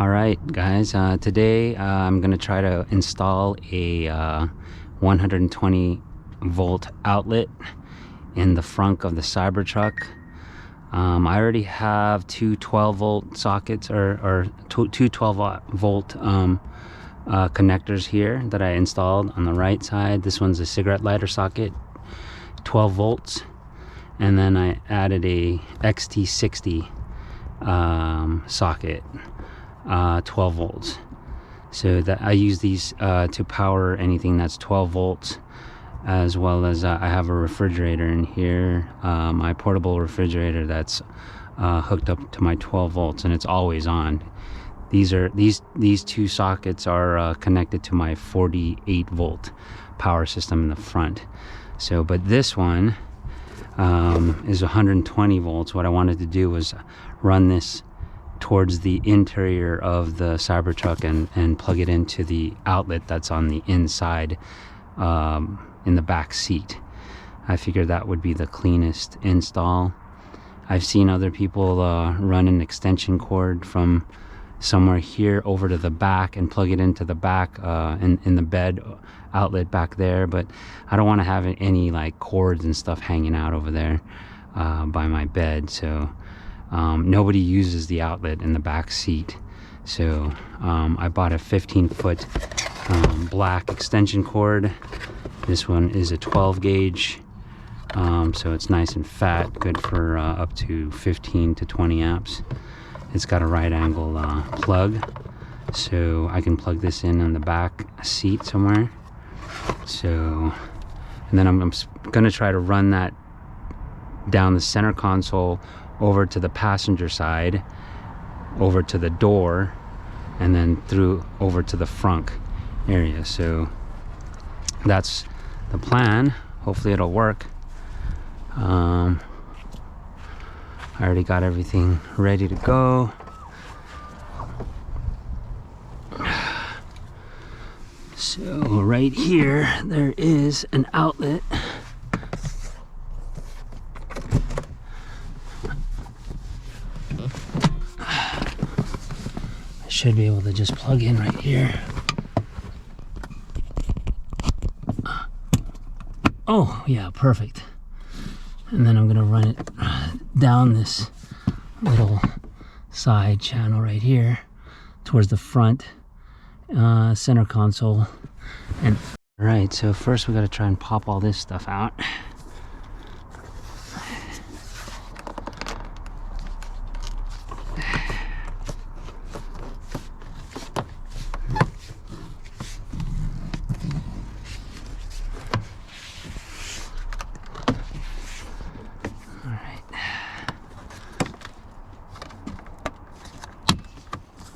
All right, guys, today I'm going to try to install a 120 volt outlet in the front of the Cybertruck. I already have two 12 volt sockets or two 12 volt connectors here that I installed on the right side. This one's a cigarette lighter socket, 12 volts, and then I added a XT60 socket, 12 volts. So that I use these to power anything that's 12 volts, as well as I have a refrigerator in here, my portable refrigerator that's hooked up to my 12 volts, and it's always on. These two sockets are connected to my 48 volt power system in the front. So, but this one is 120 volts. What I wanted to do was run this towards the interior of the Cybertruck and plug it into the outlet that's on the inside, in the back seat. I figured that would be the cleanest install. I've seen other people run an extension cord from somewhere here over to the back and plug it into the back in the bed outlet back there, but I don't want to have any like cords and stuff hanging out over there by my bed. So nobody uses the outlet in the back seat. So I bought a 15-foot black extension cord. This one is a 12 gauge, so it's nice and fat, good for up to 15 to 20 amps. It's got a right angle plug, so I can plug this in on the back seat somewhere. So, and then I'm gonna try to run that down the center console over to the passenger side, over to the door, and then through over to the front area. So that's the plan. Hopefully it'll work. I already got everything ready to go. So right here there is an outlet. I should be able to just plug in right here. Oh yeah, perfect. And then I'm gonna run it down this little side channel right here towards the front center console. And all right, so first we got to try and pop all this stuff out.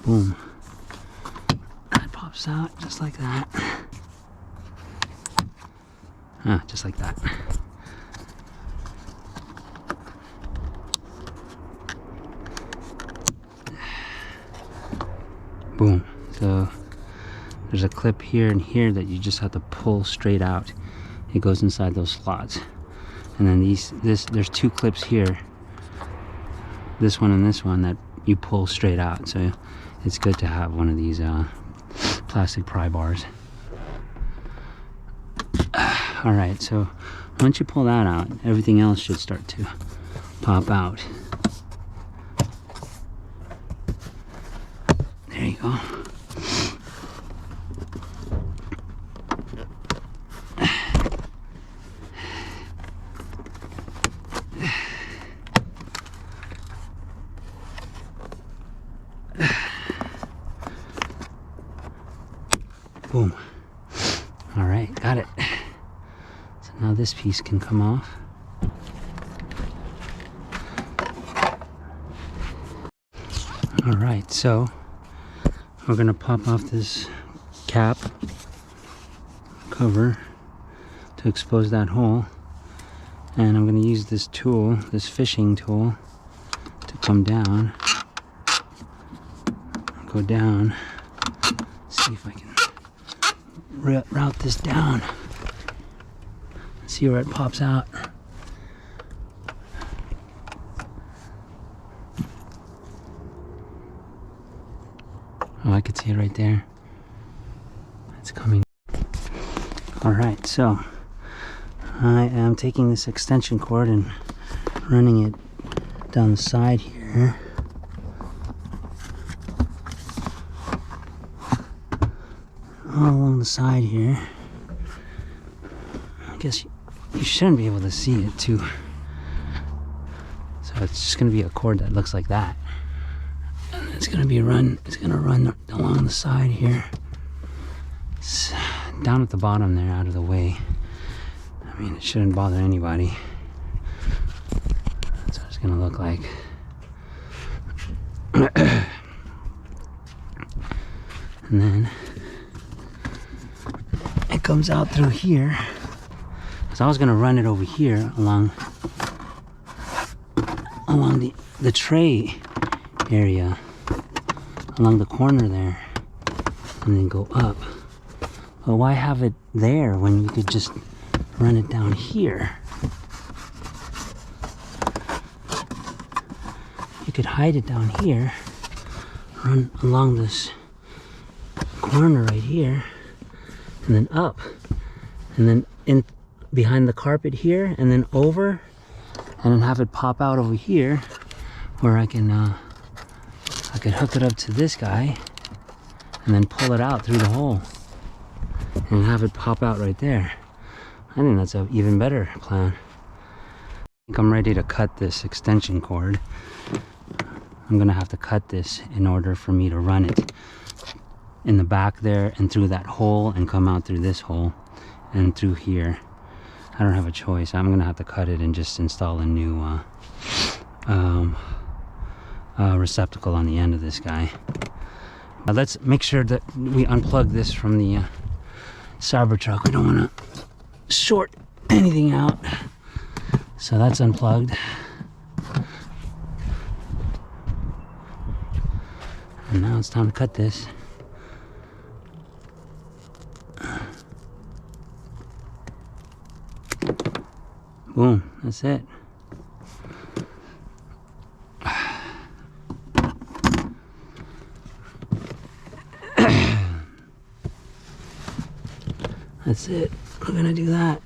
Boom. That pops out just like that. Just like that. Boom. So there's a clip here and here that you just have to pull straight out. It goes inside those slots. And then there's two clips here. This one and this one that you pull straight out. So it's good to have one of these plastic pry bars. All right, so once you pull that out, everything else should start to pop out. There you go. Boom. All right, got it. So now this piece can come off. All right, so we're gonna pop off this cap cover to expose that hole, and I'm gonna use this tool, this fishing tool, to come down, go down, see if I can route this down, see where it pops out. Oh, I could see it right there. It's coming. All right, so I am taking this extension cord and running it down the side here. All along the side here. I guess you shouldn't be able to see it too. So it's just going to be a cord that looks like that. And it's going to run along the side here. It's down at the bottom there, out of the way. I mean, it shouldn't bother anybody. That's what it's going to look like. And then it comes out through here. So I was going to run it over here along the tray area, along the corner there, and then go up. But why have it there when you could just run it down here? You could hide it down here, run along this corner right here, and then up, and then in behind the carpet here, and then over, and then have it pop out over here, where I could hook it up to this guy, and then pull it out through the hole, and have it pop out right there. I think that's an even better plan. I think I'm ready to cut this extension cord. I'm gonna have to cut this in order for me to run it in the back there and through that hole and come out through this hole and through here. I don't have a choice. I'm gonna have to cut it and just install a new receptacle on the end of this guy. Let's make sure that we unplug this from the Cybertruck. We don't want to short anything out. So that's unplugged. And now it's time to cut this. Boom, that's it. That's it. We're gonna do that.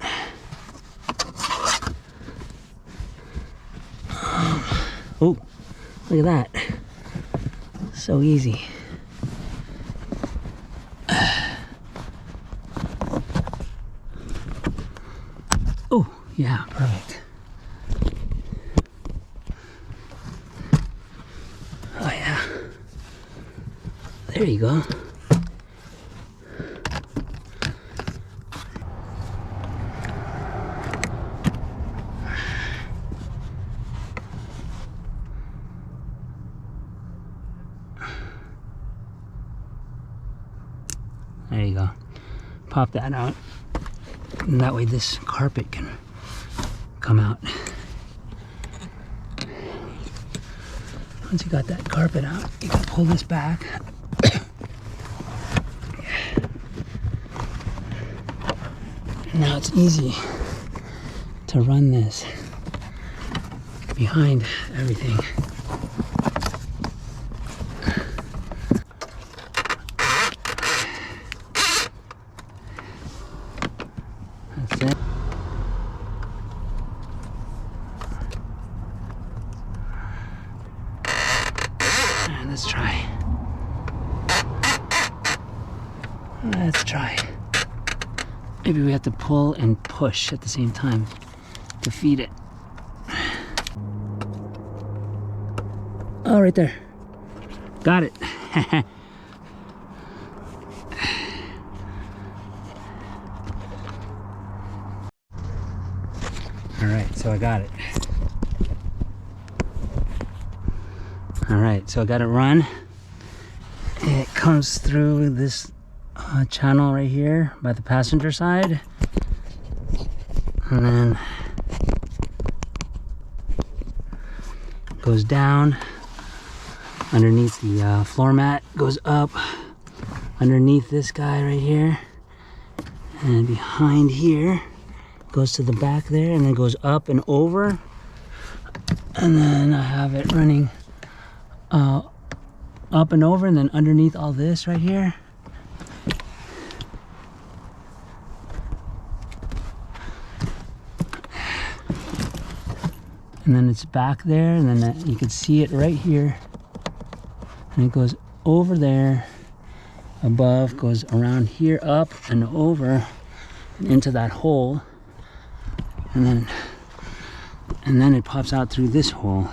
Oh, look at that. So easy. Oh, yeah, perfect. Oh, yeah. There you go. There you go. Pop that out. And that way this carpet can come out. Once you got that carpet out, you can pull this back. And now it's easy to run this behind everything. That's it. And let's try. Let's try. Maybe we have to pull and push at the same time to feed it. Oh, right there. Got it. All right, so I got it. All right, so I got it run. It comes through this channel right here by the passenger side, and then goes down underneath the floor mat, goes up underneath this guy right here, and behind here goes to the back there, and then goes up and over, and then I have it running up and over, and then underneath all this right here. And then it's back there, and then you can see it right here. And it goes over there, above, goes around here, up and over, and into that hole. And then it pops out through this hole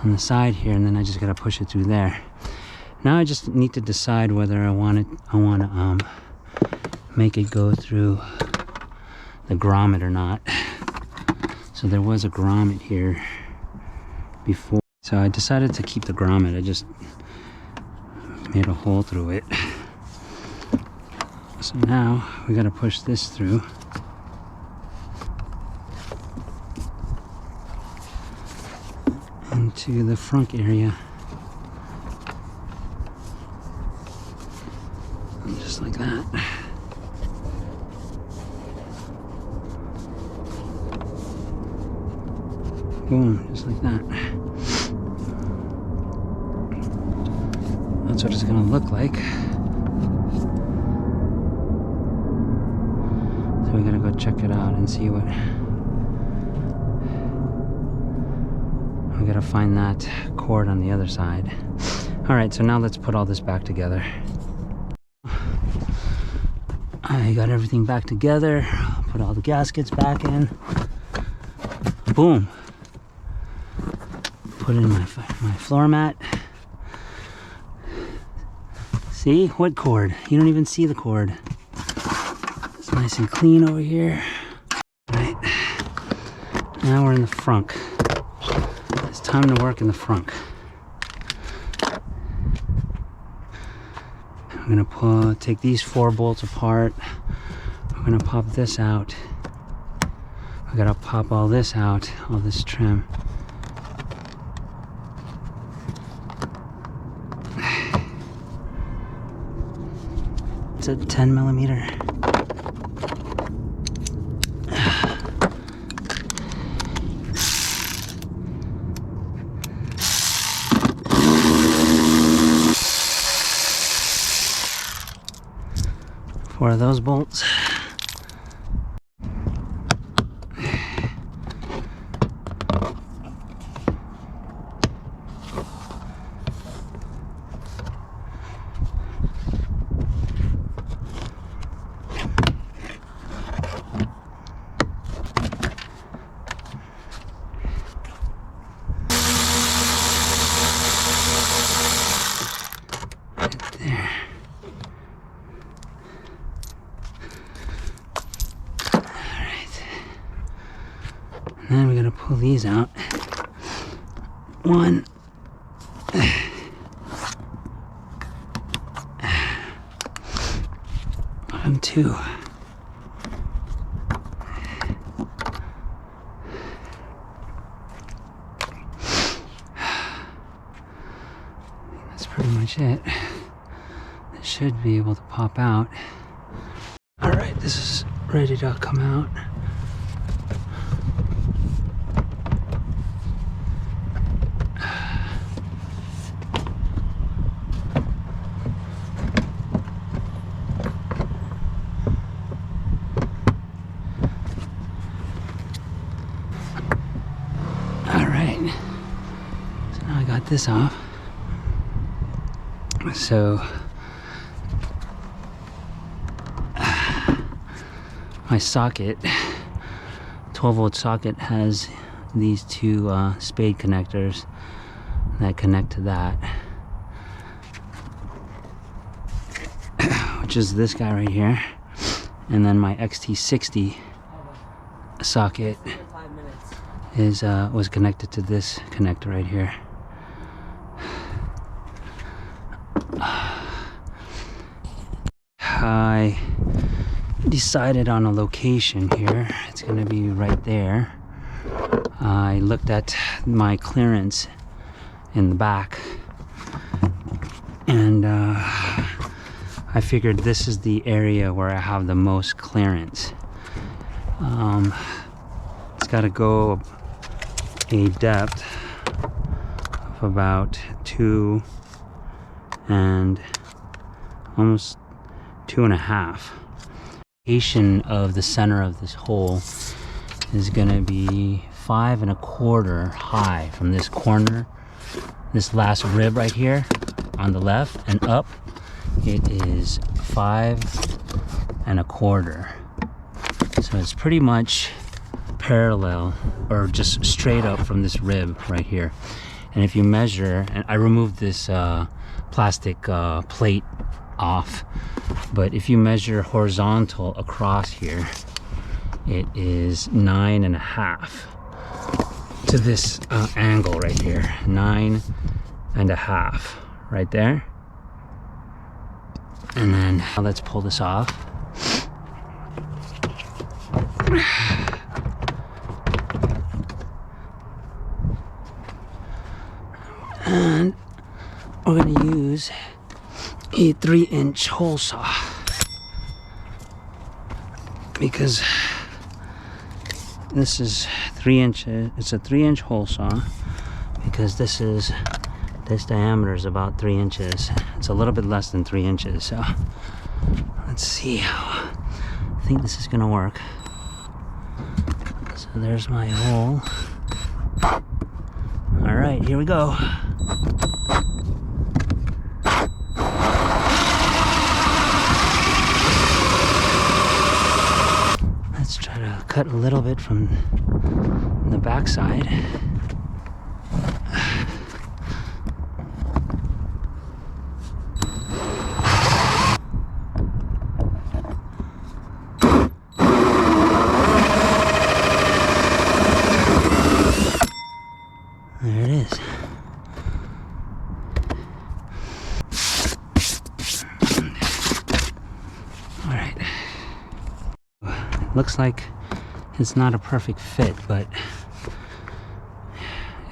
on the side here, and then I just gotta push it through there. Now I just need to decide whether I want to make it go through the grommet or not. So there was a grommet here before, so I decided to keep the grommet. I just made a hole through it. So now we gotta push this through. Into the front area. Just like that. Boom, just like that. That's what it's gonna look like. So we gotta go check it out and see what. We gotta find that cord on the other side. All right, so now let's put all this back together. I got everything back together. Put all the gaskets back in. Boom. Put in my floor mat. See, what cord? You don't even see the cord. It's nice and clean over here. All right, now we're in the frunk. It's time to work in the frunk. I'm gonna take these 4 bolts apart. I'm gonna pop this out. I gotta pop all this out, all this trim. It's a 10mm. Four of those bolts. Then we're gonna pull these out. 1. And 2. That's pretty much it. It should be able to pop out. All right, this is ready to come out. This off. So my socket, 12-volt socket, has these 2 spade connectors that connect to that, which is this guy right here, and then my XT60 socket is was connected to this connector right here. I decided on a location here. It's going to be right there. I looked at my clearance in the back, and I figured this is the area where I have the most clearance. It's got to go a depth of about 2 and almost 2.5. Of the center of this hole is gonna be 5.25 high from this corner, this last rib right here on the left, and up it is 5.25. So it's pretty much parallel, or just straight up from this rib right here. And if you measure, and I removed this plastic plate off, but if you measure horizontal across here, it is 9.5 to this angle right here. 9.5 right there. And then now let's pull this off. And we're gonna use a 3-inch hole saw, because this is 3 inches. It's a 3-inch hole saw because this diameter is about 3 inches. It's a little bit less than 3 inches. So let's see how I think this is gonna work. So there's my hole. All right, here we go. Let's try to cut a little bit from the back side. There it is. All right. Looks like it's not a perfect fit, but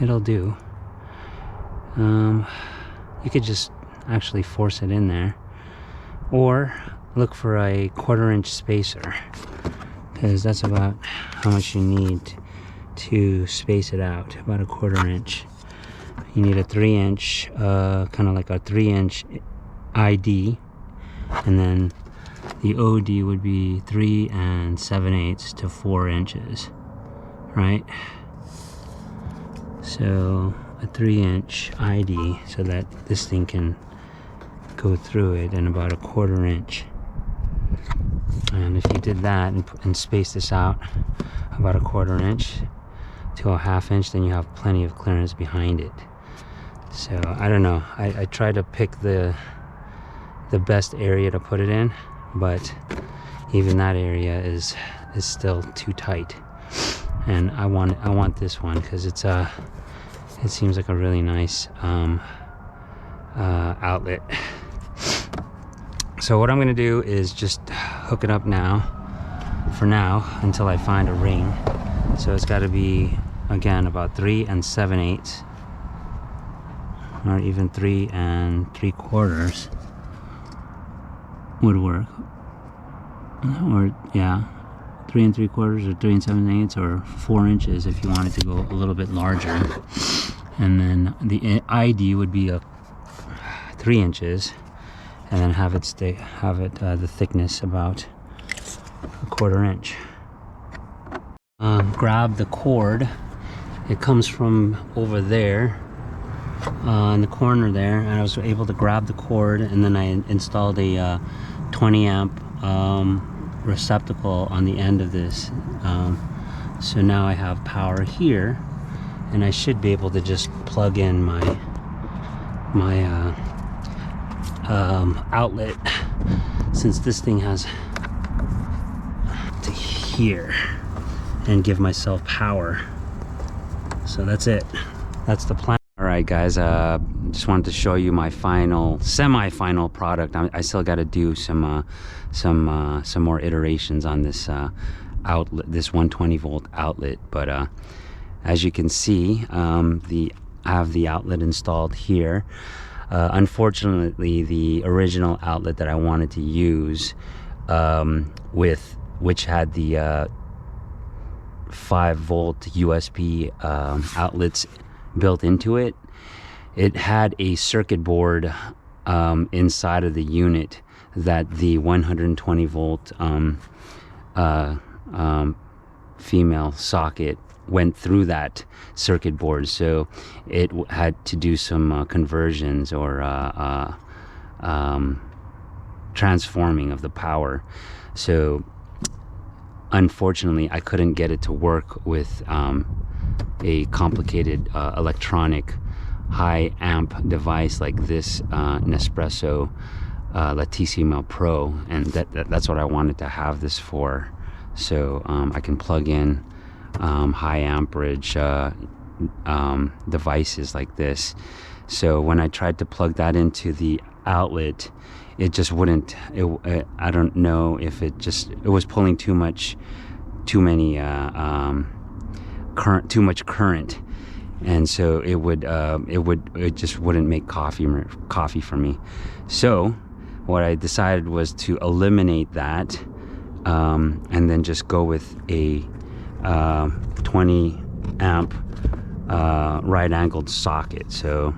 it'll do. You could just actually force it in there, or look for a 1/4-inch spacer, because that's about how much you need to space it out. About a 1/4-inch. You need a 3-inch, kind of like a 3-inch ID, and then the OD would be 3 7/8 to 4 inches, right? So a 3-inch ID, so that this thing can go through it, and about a 1/4-inch. And if you did that and space this out about a 1/4-inch to a 1/2 inch, then you have plenty of clearance behind it. So I don't know. I tried to pick the best area to put it in, but even that area is still too tight. And I want this one because it seems like a really nice outlet. So what I'm gonna do is just hook it up now, for now, until I find a ring. So it's got to be, again, about 3 7/8, or even 3 3/4 would work. Or yeah, 3 3/4 or 3 7/8, or 4 inches if you wanted to go a little bit larger. And then the ID would be a 3 inches, and then have it the thickness about a 1/4-inch. Grab the cord. It comes from over there in the corner there, and I was able to grab the cord, and then I installed a 20 amp receptacle on the end of this. So now I have power here, and I should be able to just plug in my outlet, since this thing has to here, and give myself power. So that's it. That's the plan. All right, guys, just wanted to show you my semi-final product. I still got to do some more iterations on this outlet, this 120 volt outlet. But as you can see, I have the outlet installed here. Unfortunately, the original outlet that I wanted to use, which had the 5 volt USB outlets built into it, it had a circuit board inside of the unit that the 120 volt female socket went through that circuit board, so it had to do some conversions or transforming of the power. So unfortunately I couldn't get it to work with a complicated electronic high amp device like this Nespresso Latissimo Pro, and that's what I wanted to have this for. So I can plug in high amperage devices like this. So when I tried to plug that into the outlet, it just wouldn't. I don't know if it was pulling too much current, and so it just wouldn't make coffee for me. So what I decided was to eliminate that, and then just go with a 20 amp right angled socket. So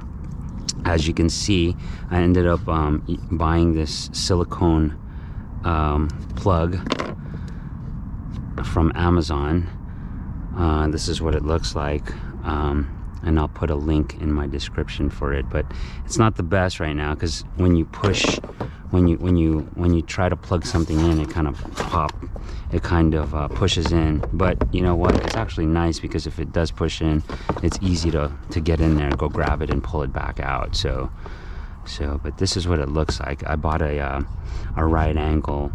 as you can see, I ended up buying this silicone plug from Amazon. This is what it looks like, and I'll put a link in my description for it. But it's not the best right now, because when you try to plug something in, it kind of pushes in. But you know what, it's actually nice, because if it does push in, it's easy to get in there, go grab it and pull it back out. So but this is what it looks like. I bought a right angle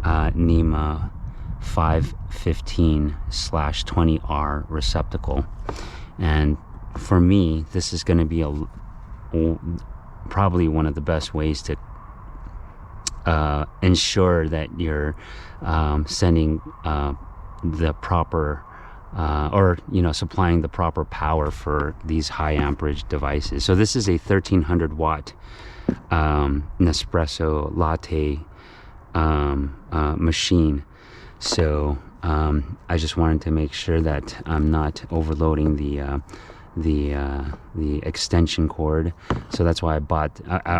Nema 515/20R receptacle, and for me this is going to be probably one of the best ways to ensure that you're sending the proper supplying the proper power for these high amperage devices. So this is a 1300 watt Nespresso latte machine. So I just wanted to make sure that I'm not overloading the extension cord. So that's why I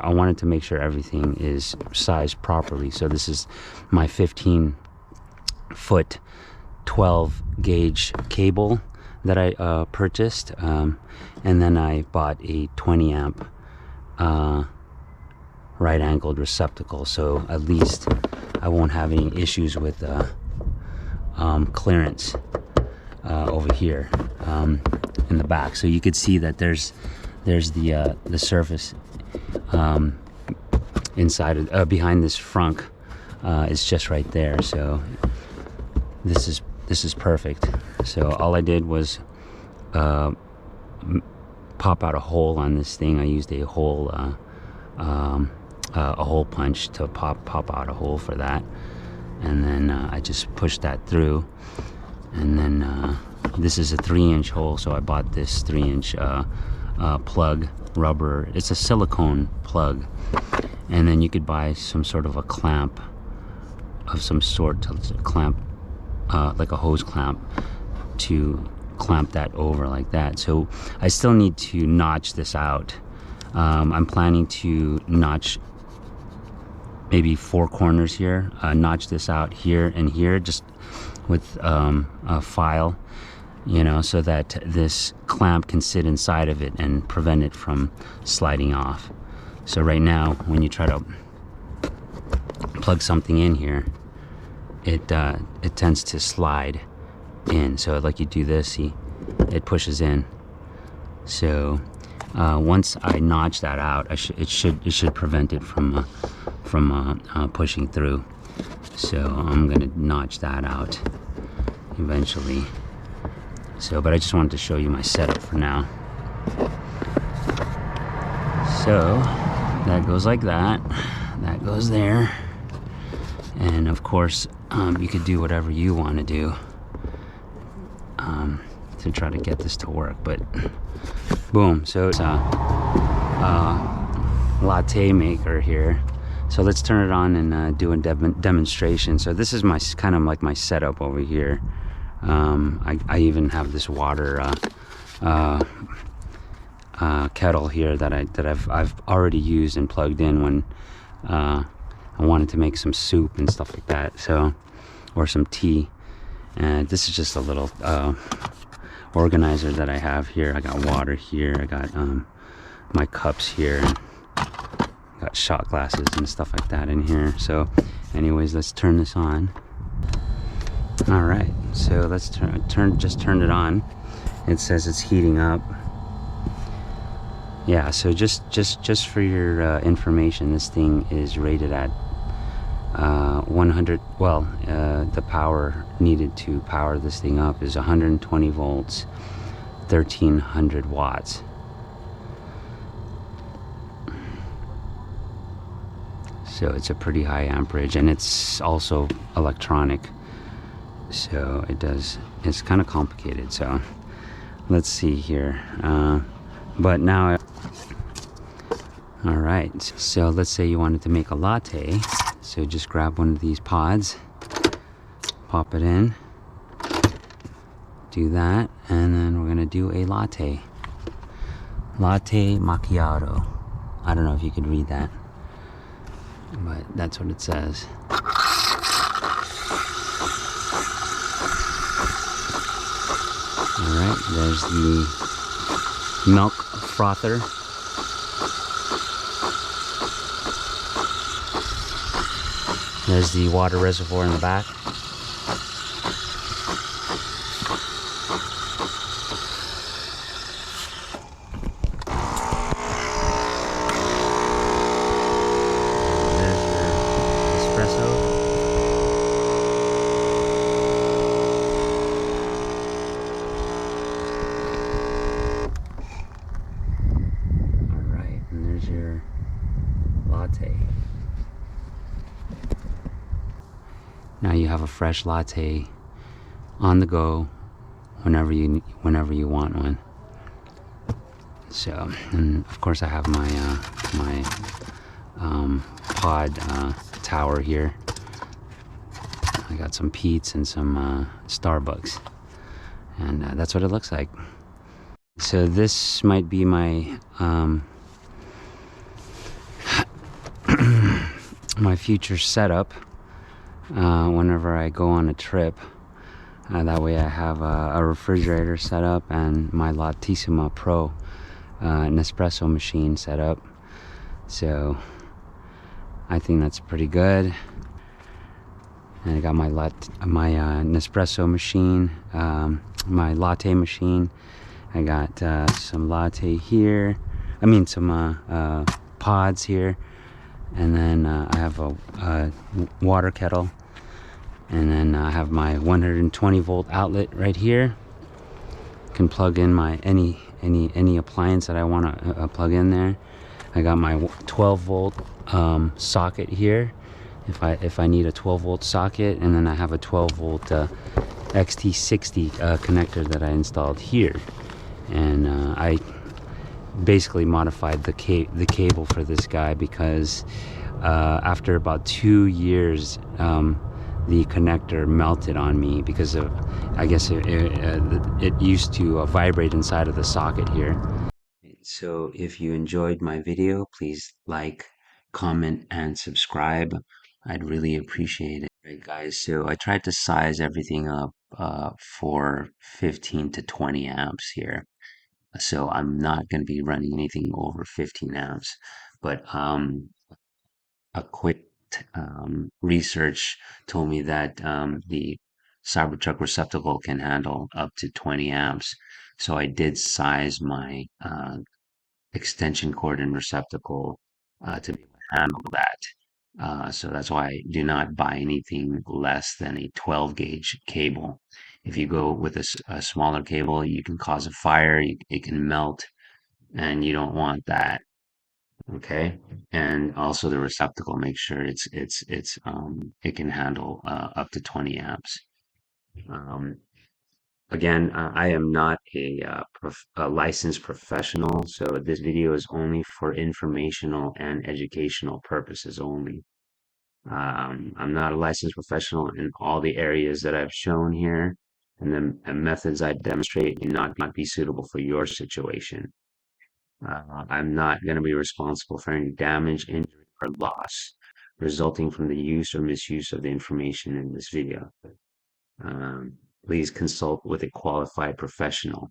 wanted to make sure everything is sized properly. So this is my 15-foot 12 gauge cable that I purchased, and then I bought a 20 amp right angled receptacle, so at least I won't have any issues with clearance over here in the back. So you could see that there's the surface inside behind this frunk. It's just right there. So this is perfect. So all I did was pop out a hole on this thing. I used a hole punch to pop out a hole for that, and then I just pushed that through. And then this is a 3-inch hole, so I bought this 3-inch plug rubber. It's a silicone plug, and then you could buy some sort of a clamp of some sort to clamp, like a hose clamp, to clamp that over like that. So I still need to notch this out. I'm planning to notch maybe 4 corners here, notch this out here and here, just with a file, so that this clamp can sit inside of it and prevent it from sliding off. So right now, when you try to plug something in here, it tends to slide in. So like you do this, see, it pushes in. So once I notch that out, it should prevent it from pushing through. So I'm gonna notch that out eventually. So, but I just wanted to show you my setup for now. So that goes like that. That goes there. And of course, you could do whatever you want to do to try to get this to work. But boom. So it's a latte maker here. So let's turn it on and do a demonstration. So this is my kind of like my setup over here. I even have this water kettle here that I've already used and plugged in when I wanted to make some soup and stuff like that. So, or some tea. And this is just a little organizer that I have here. I got water here. I got my cups here. Got shot glasses and stuff like that in here. So, anyways, let's turn this on. All right. So let's just turn it on. It says it's heating up. Yeah. So just for your information, this thing is rated at 100. Well, the power needed to power this thing up is 120 volts, 1300 watts. So it's a pretty high amperage, and it's also electronic. So it's kind of complicated. So let's see here. But now, all right. So let's say you wanted to make a latte. So just grab one of these pods, pop it in, do that, and then we're gonna do a latte. Latte macchiato. I don't know if you could read that, but that's what it says. All right, there's the milk frother. There's the water reservoir in the back. There's your espresso. All right, and there's your latte. Now you have a fresh latte on the go whenever you want one. So, and of course I have my pod tower here. I got some Pete's and some Starbucks, and that's what it looks like. So this might be my my future setup. Whenever I go on a trip, that way I have a refrigerator set up and my Latissima Pro Nespresso machine set up. So I think that's pretty good. And I got my Nespresso machine, my latte machine. I got some latte here. I mean some pods here. And then I have a water kettle. And then I have my 120 volt outlet right here. Can plug in my any appliance that I want to plug in there. I got my 12 volt socket here if I need a 12 volt socket, and then I have a 12 volt XT60 connector that I installed here. And I basically modified the cable for this guy because after about 2 years the connector melted on me because of, I guess it used to vibrate inside of the socket here. So if you enjoyed my video, please like, comment, and subscribe. I'd really appreciate it. Right, guys, so I tried to size everything up for 15 to 20 amps here. So I'm not going to be running anything over 15 amps, but a quick research told me that the Cybertruck receptacle can handle up to 20 amps. So I did size my extension cord and receptacle to be able to handle that. So that's why I do not buy anything less than a 12 gauge cable. If you go with a smaller cable, you can cause a fire, it can melt, and you don't want that. Okay, and also the receptacle, make sure it can handle up to 20 amps. Um, Again, I am not a licensed professional, so this video is only for informational and educational purposes only. I'm not a licensed professional in all the areas that I've shown here, and the methods I demonstrate may not be suitable for your situation. I'm not going to be responsible for any damage, injury, or loss resulting from the use or misuse of the information in this video. Please consult with a qualified professional